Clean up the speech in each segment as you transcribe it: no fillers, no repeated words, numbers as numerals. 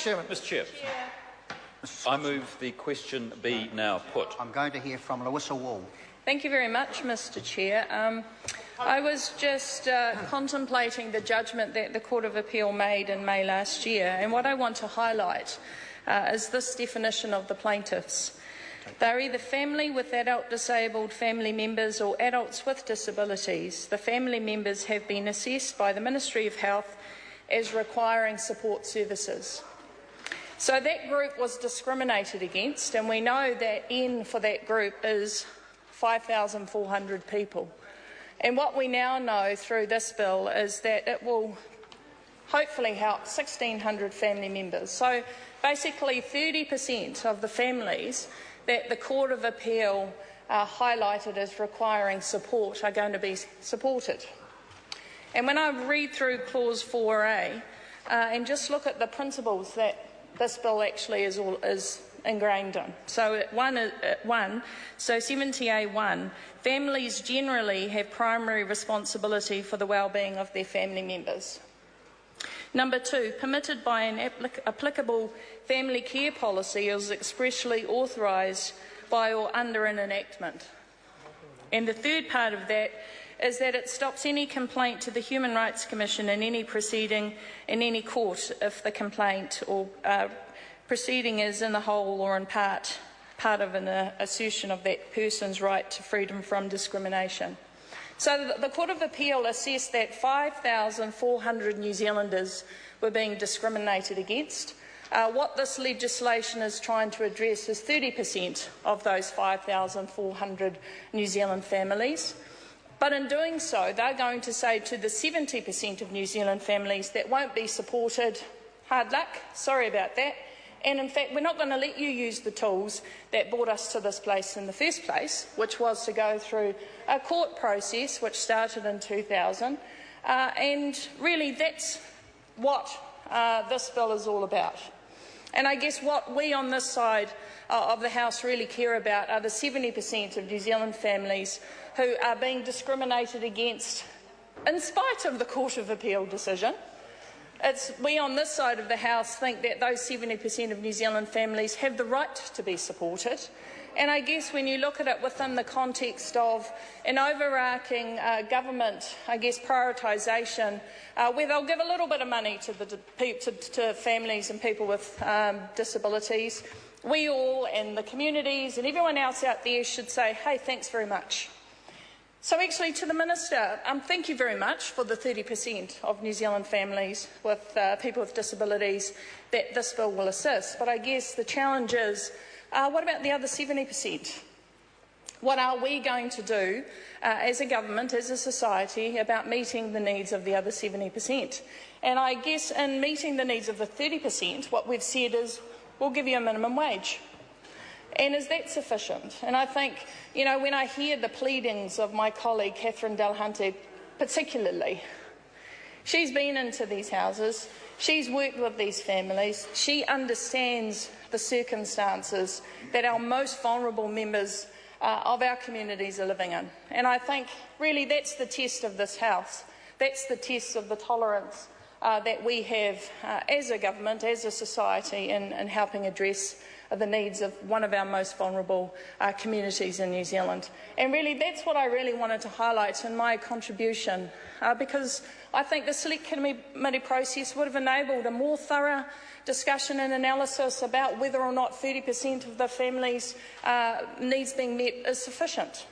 Chairman. Mr Chair, I move the question be now put. I'm going to hear from Larissa Wall. Thank you very much, Mr Chair. I was just contemplating the judgment that the Court of Appeal made in May last year, and what I want to highlight is this definition of the plaintiffs. They're either family with adult disabled family members or adults with disabilities. The family members have been assessed by the Ministry of Health as requiring support services. So that group was discriminated against, and we know that N for that group is 5,400 people. And what we now know through this bill is that it will hopefully help 1,600 family members. So basically 30% of the families that the Court of Appeal highlighted as requiring support are going to be supported. And when I read through Clause 4A and just look at the principles that this bill actually is ingrained in. So at 70A1, families generally have primary responsibility for the well-being of their family members. Number 2, permitted by an applicable family care policy is expressly authorised by or under an enactment. And the third part of that is that it stops any complaint to the Human Rights Commission in any proceeding in any court if the complaint or proceeding is in the whole or in part of an assertion of that person's right to freedom from discrimination. So the Court of Appeal assessed that 5,400 New Zealanders were being discriminated against. What this legislation is trying to address is 30% of those 5,400 New Zealand families. But in doing so, they're going to say to the 70% of New Zealand families that won't be supported, hard luck, sorry about that. And in fact, we're not going to let you use the tools that brought us to this place in the first place, which was to go through a court process which started in 2000. And really, that's what this bill is all about. And I guess what we on this side of the House really care about are the 70% of New Zealand families who are being discriminated against in spite of the Court of Appeal decision. We on this side of the House think that those 70% of New Zealand families have the right to be supported. And I guess when you look at it within the context of an overarching government, prioritisation, where they'll give a little bit of money to families and people with disabilities, we all and the communities and everyone else out there should say, hey, thanks very much. So actually, to the Minister, thank you very much for the 30% of New Zealand families with people with disabilities that this bill will assist. But I guess the challenge is, what about the other 70%? What are we going to do as a government, as a society, about meeting the needs of the other 70%? And I guess in meeting the needs of the 30%, what we've said is, we'll give you a minimum wage. And is that sufficient? And I think, when I hear the pleadings of my colleague Catherine Delhunty particularly, she's been into these houses, she's worked with these families, she understands the circumstances that our most vulnerable members of our communities are living in. And I think really that's the test of this House. That's the test of the tolerance that we have as a government, as a society, in helping address the needs of one of our most vulnerable communities in New Zealand. And really that's what I really wanted to highlight in my contribution, because I think the Select Committee process would have enabled a more thorough discussion and analysis about whether or not 30% of the families' needs being met is sufficient.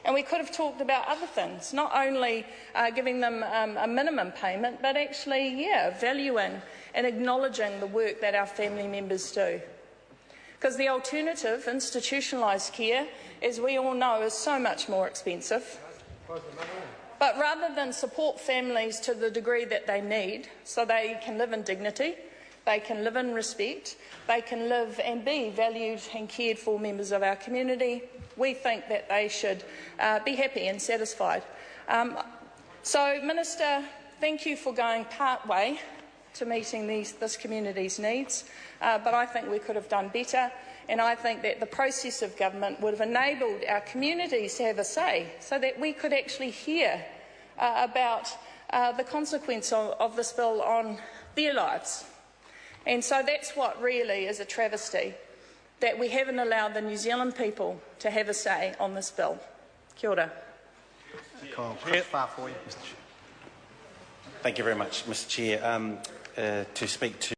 And we could have talked about other things, not only giving them a minimum payment, but actually, valuing and acknowledging the work that our family members do. Because the alternative, institutionalised care, as we all know, is so much more expensive. But rather than support families to the degree that they need, so they can live in dignity, they can live in respect, they can live and be valued and cared for members of our community, we think that they should be happy and satisfied. So, Minister, thank you for going part way to meeting this community's needs, but I think we could have done better, and I think that the process of government would have enabled our communities to have a say so that we could actually hear about the consequence of this bill on their lives. And so that's what really is a travesty, that we haven't allowed the New Zealand people to have a say on this bill. Kia ora. Chris Farr for you. Thank you very much, Mr. Chair. To speak to